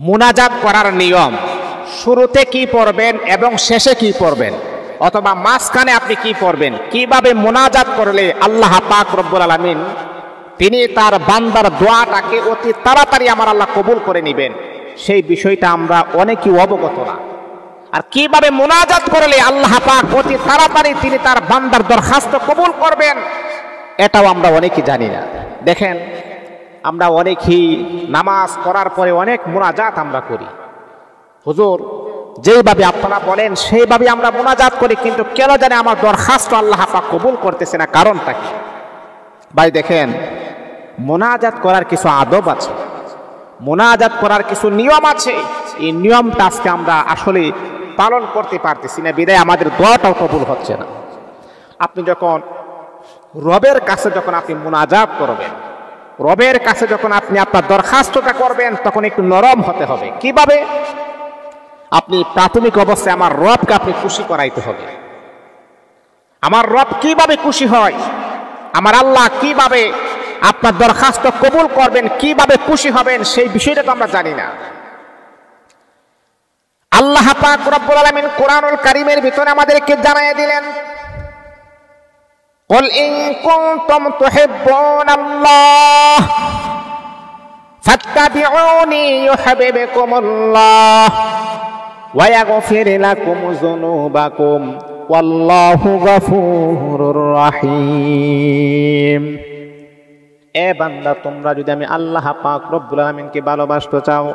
মুনাজাত করার নিয়ম, শুরুতে কি পড়বেন এবং শেষে কি পড়বেন, অথবা মাঝখানে আপনি কি পড়বেন, কিভাবে মুনাজাত করলে আল্লাহ পাক রব্বুল আলামিন তিনি তার বান্দার দোয়াটাকে অতি তাড়াতাড়ি আমার আল্লাহ কবুল করে নেবেন, সেই বিষয়টা আমরা অনেকেই অবগত না। আর কিভাবে মুনাজাত করলে আল্লাহ পাক অতি তাড়াতাড়ি তিনি তার বান্দার দরখাস্ত কবুল করবেন, এটাও আমরা অনেকেই জানি না। দেখেন, আমরা অনেকেই নামাজ করার পরে অনেক মুনাজাত আমরা করি, হুজুর যেইভাবে আপনারা বলেন সেইভাবে আমরা মুনাজাত করি, কিন্তু কেন জানে আমার দরখাস্ত আল্লাহ পাক কবুল করতেছে না, কারণটা কি? ভাই দেখেন, মুনাজাত করার কিছু আদব আছে, মুনাজাত করার কিছু নিয়ম আছে। এই নিয়মটা আজকে আমরা আসলে পালন করতে পারতেছি না, বিদায় আমাদের দোয়াটাও কবুল হচ্ছে না। আপনি যখন রবের কাছে যখন আপনি মুনাজাত করবেন, রবের কাছে যখন আপনি আপনার দরখাস্তটা করবেন, তখন একটু নরম হতে হবে। কিভাবে? আপনি প্রাথমিক অবস্থায় আমার রবকে আপনি খুশি করাইতে হবে। আমার রব কিভাবে খুশি হয়, আমার আল্লাহ কিভাবে আপনার দরখাস্ত কবুল করবেন, কিভাবে খুশি হবেন, সেই বিষয়টা তো আমরা জানি না। আল্লাহ পাক রব্বুল আলামিন কোরআনুল কারীমের ভিতরে আমাদেরকে জানায় দিলেন, কুল ইন কুনতুম তুহিব্বুনাল্লাহ ফাত্তাবিউনি ইউহিব্বুকুমুল্লাহ ওয়া ইয়াগফির লাকুম যুনুবাকুম ওয়াল্লাহু গফুরুর রহিম। এ বান্দা, তোমরা যদি আমি আল্লাহ পাক রব্বুল আলামিনকে ভালোবাসতে চাও,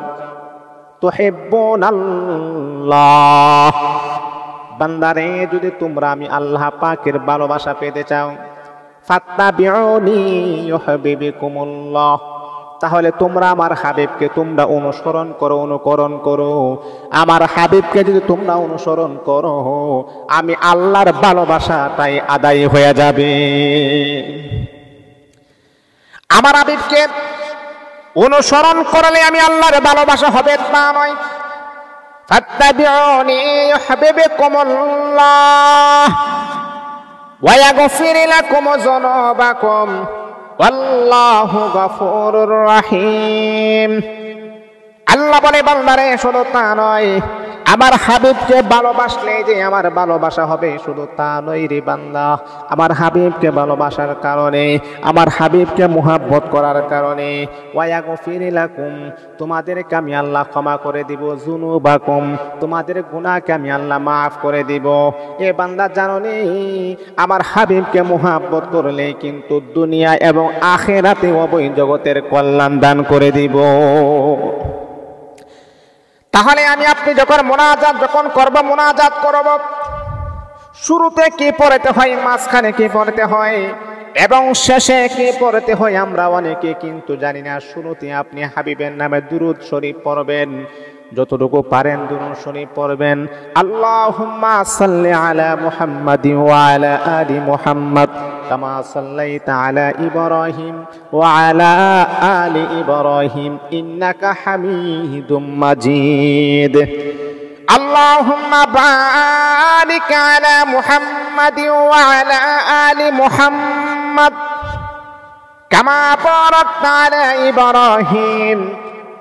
তুহিব্বুনাল্লাহ, বান্দারে যদি তোমরা আমি আল্লাহ পাকের ভালোবাসা পেতে চাও, ফাত্তাবিউনি ইউহিব্বুকুমুল্লাহ, তাহলে তোমরা আমার হাবিবকে তোমরা অনুসরণ করো, অনুকরণ করো। আমার হাবিবকে যদি তোমরা অনুসরণ করো, আমি আল্লাহর ভালোবাসাটাই আদায় হয়ে যাবে। আমার হাবিবকে অনুসরণ করলে আমি আল্লাহর ভালোবাসা হবে তা নয়। ফাত্তাবিউনি ইউহিব্বুকুমুল্লাহ ওয়া ইয়াগফির লাকুম যুনুবাকুম ওয়াল্লাহু গফুরুর রহিম। আল্লাহ বলে, বান্দারে শুধু তা নয়, আমার হাবিবকে ভালোবাসলে যে আমার ভালোবাসা হবে, শুধু তা নয় রে বান্দা, আমার হাবিবকে ভালোবাসার কারণে, আমার হাবিবকে মুহাব্বত করার কারণে, ওয়া ইয়াগফির লাকুম, তোমাদেরকে আমি আল্লাহ ক্ষমা করে দিব, যুনুবাকুম, তোমাদের গুনাহকে আমি আল্লাহ মাফ করে দিব। এ বান্দা, জানো নি, আমার হাবিবকে মুহাব্বত করলে কিন্তু দুনিয়া এবং আখিরাতে উভয় জগতের কল্যাণ দান করে দিব। তাহলে আমি আপনি যখন মুনাজাত করব, শুরুতে কি পড়তে হয়, মাঝখানে কি পড়তে হয় এবং শেষে কি পড়তে হয়, আমরা অনেকে কিন্তু জানি না। শুরুতে আপনি হাবিবের নামে দুরূদ শরীফ পড়বেন, যতটুকু পারেন দুরূদ শরীফ পড়বেন। আল্লাহুম্মা সাল্লি আলা মুহাম্মাদিন ওয়া আলা আলি মুহাম্মাদ কামা সাল্লাইতা আলা ইব্রাহিম ওয়া আলা আলি ইব্রাহিম ইন্নাকা হামিদুম মাজিদ। আল্লাহুম্মা বারিক আলা মুহাম্মাদিন ওয়া আলা আলি মুহাম্মাদ কামা বারাকতা আলা ইব্রাহিম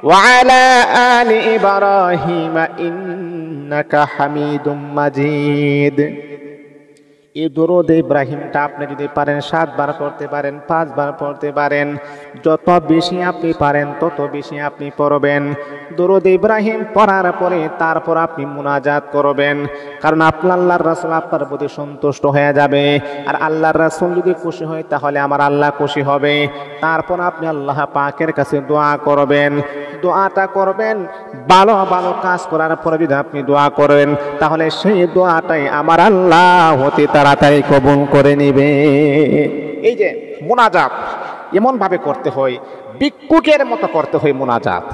ওয়া আলা আলি ইব্রাহিম ইন্নাকা হামিদুম মাজিদ। এই দরুদ ইব্রাহিমটা আপনি যদি পারেন 7 বার পড়তে পারেন, 5 বার পড়তে পারেন, যত বেশি আপনি পারেন তত বেশি আপনি পড়বেন। দরুদ ইব্রাহিম পড়ার পরে তারপর আপনি মুনাজাত করবেন, কারণ আপনার আল্লাহর রাসূল আপনার প্রতি সন্তুষ্ট হয়ে যাবে। আর আল্লাহর রাসূল যদি খুশি হয়, তাহলে আমার আল্লাহ খুশি হবে। তারপর আপনি আল্লাহ পাকের কাছে দোয়া করবেন। দোয়াটা করবেন, ভালো ভালো কাজ করার পরে যদি আপনি দোয়া করেন, তাহলে সেই দোয়াটাই আমার আল্লাহ অতি তাড়াতাড়ি কবুল করে নেবে। এই যে মুনাজাত এমন ভাবে করতে হয়, ভিক্ষুকের মতো করতে হয় মুনাজাত।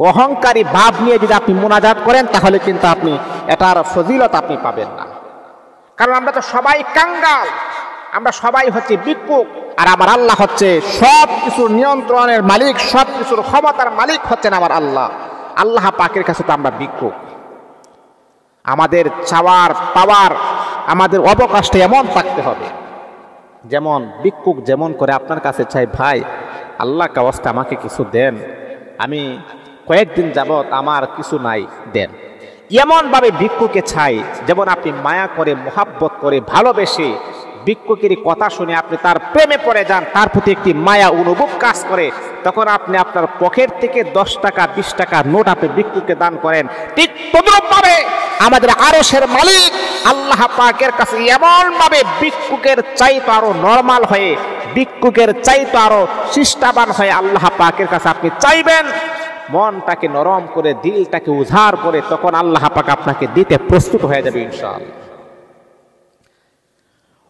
অহংকারী ভাব নিয়ে যদি আপনি মুনাজাত করেন, তাহলে কিন্তু আপনি এটার ফজিলত আপনি পাবেন না। কারণ আমরা তো সবাই কাঙ্গাল, আমরা সবাই হচ্ছে ভিক্ষুক, আর আমার আল্লাহ হচ্ছে সব কিছুর নিয়ন্ত্রণের মালিক, সব কিছুর ক্ষমতার মালিক হচ্ছেন আমার আল্লাহ। আল্লাহ পাকের কাছে তো আমরা ভিক্ষুক। আমাদের চাওয়ার পাওয়ার, আমাদের অবকাশটা এমন থাকতে হবে, যেমন ভিক্ষুক যেমন করে আপনার কাছে চাই, ভাই আল্লাহ কাছে আমাকে কিছু দেন, আমি কয়েকদিন যাবত আমার কিছু নাই, দেন। এমনভাবে ভিক্ষুকে চাই যেমন আপনি মায়া করে, মোহাব্বত করে, ভালোবেসে ভিক্ষুকের কথা শুনে আপনি তার প্রেমে পড়ে যান, তার প্রতি একটি মায়া অনুভব কাজ করে, তখন আপনি আপনার পকেট থেকে 10 টাকা 20 টাকা নোট আপনি ভিক্ষুকে দান করেন। ঠিক তদ্রূপভাবে আমাদের আরশের মালিক আল্লাহ পাকের কাছে এমনভাবে ভিক্ষুকের চাইতে আরো নরমাল হয়ে, ভিক্ষুকের চাইতে আরো শিষ্টাবান হয়ে আল্লাহ পাকের কাছে আপনি চাইবেন, মনটাকে নরম করে, দিলটাকে উজাড় করে, তখন আল্লাহ পাক আপনাকে দিতে প্রস্তুত হয়ে যাবে ইনশাআল্লাহ।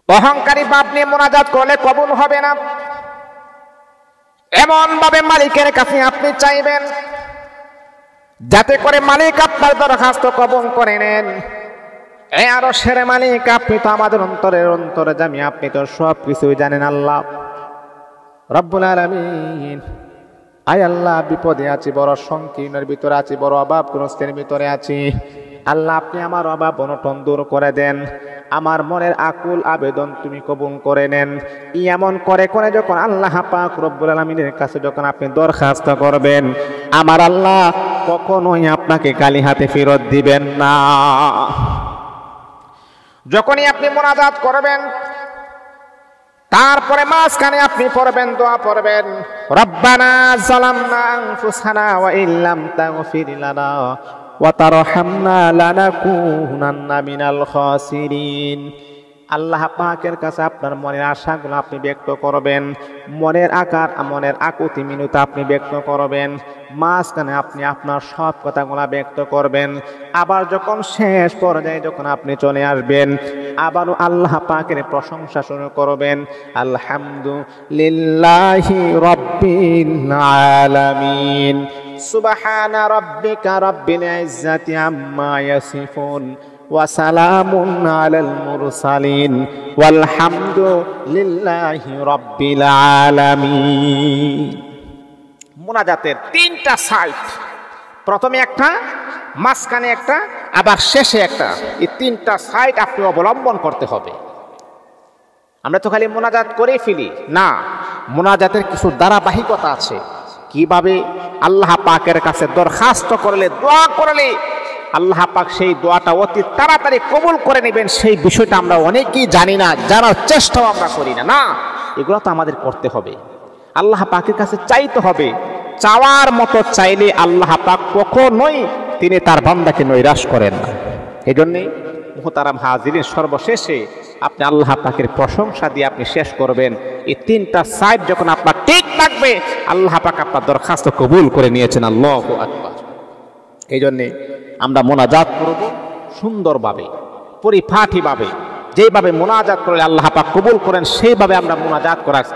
অহংকারী ভাব নিয়ে মোনাজাত করলে কবুল হবে না। এমন ভাবে মালিকের কাছে আপনি চাইবেন যাতে করে মালিক আপনার দরখাস্ত কবুল করে নেন। আরশের মালিক, আপনি তো আমাদের অন্তরের অন্তর্যামী, আপনি তো সব কিছুই জানেন আল্লাহ রব্বুল আলামিন। আয় আল্লাহ, বিপদে আছি, বড় সংকীর্ণের ভিতরে আছি, বড় অভাবগ্রস্তের ভিতরে আছি। আল্লাহ, আপনি আমার অভাব অনটন দূর করে দেন, আমার মনের আকুল আবেদন তুমি কবুল করে নেন। এমন করে করে যখন আল্লাহ পাক রব্বুল আলামিনের কাছে যখন আপনি দরখাস্ত করবেন, আমার আল্লাহ কখনোই আপনাকে খালি হাতে ফেরত দিবেন না। যখনই আপনি মোনাজাত করবেন, তারপরে মাঝখানে আপনি পড়বেন, দোয়া পড়বেন, রব্বানা যালামনা আনফুসানা ওয়া ইল্লাম তাগফির লানা ওয়া তারহামনা লানাকুনান্না মিনাল খাসিরিন। আল্লাহ পাকের কাছে আপনার মনের আশাগুলো আপনি ব্যক্ত করবেন, মনের আকুতি মিনতি আপনি ব্যক্ত করবেন, মাঝখানে আপনি আপনার সব কথাগুলো ব্যক্ত করবেন। আবার যখন শেষ পর্যায়ে যখন আপনি চলে আসবেন, আবারও আল্লাহ পাকের প্রশংসা শুরু করবেন, আলহামদুলিল্লাহি রাব্বিল আলামিন, সুবহানা রাব্বিকা রাব্বিল ইজ্জাতি আম্মা ইয়াসিফুন ওয়া সালামুন আলাল মুরসালিন ওয়ালহামদুলিল্লাহি রাব্বিল আলামিন। মোনাজাতের 3টা সাইড, প্রথমে একটা, মাঝখানে একটা, আবার শেষে একটা। এই 3টা সাইড আপনি অবলম্বন করতে হবে। আমরা তো খালি মোনাজাত করেই ফেলি না, মোনাজাতের কিছু ধারাবাহিকতা আছে। কিভাবে আল্লাহ পাকের কাছে দরখাস্ত করলে, দোয়া করলে আল্লাহ পাক সেই দোয়াটা অতি তাড়াতাড়ি কবুল করে নেবেন, সেই বিষয়টা আমরা অনেকেই জানি না, জানার চেষ্টাও আমরা করি না। না, এগুলো তো আমাদের করতে হবে। আল্লাহ পাকের কাছে চাইতে হবে। চাওয়ার মতো চাইলে আল্লাহ পাক কখনোই তিনি তার বান্দাকে নৈরাশ করেন না। এই জন্যই মুহতারাম হাজিরিন, সর্বশেষে আপনি আল্লাহ পাকের প্রশংসা দিয়ে আপনি শেষ করবেন। এই 3টা সাইড যখন আপনার ঠিক থাকবে, আল্লাহ পাক আপনার দরখাস্ত কবুল করে নিয়েছেন। আল্লাহু আকবার। এই জন্যে আমরা মোনাজাত করব সুন্দরভাবে, পরিপাটিভাবে, যেভাবে মোনাজাত করলে আল্লাহ পাক কবুল করেন সেইভাবে আমরা মোনাজাত করার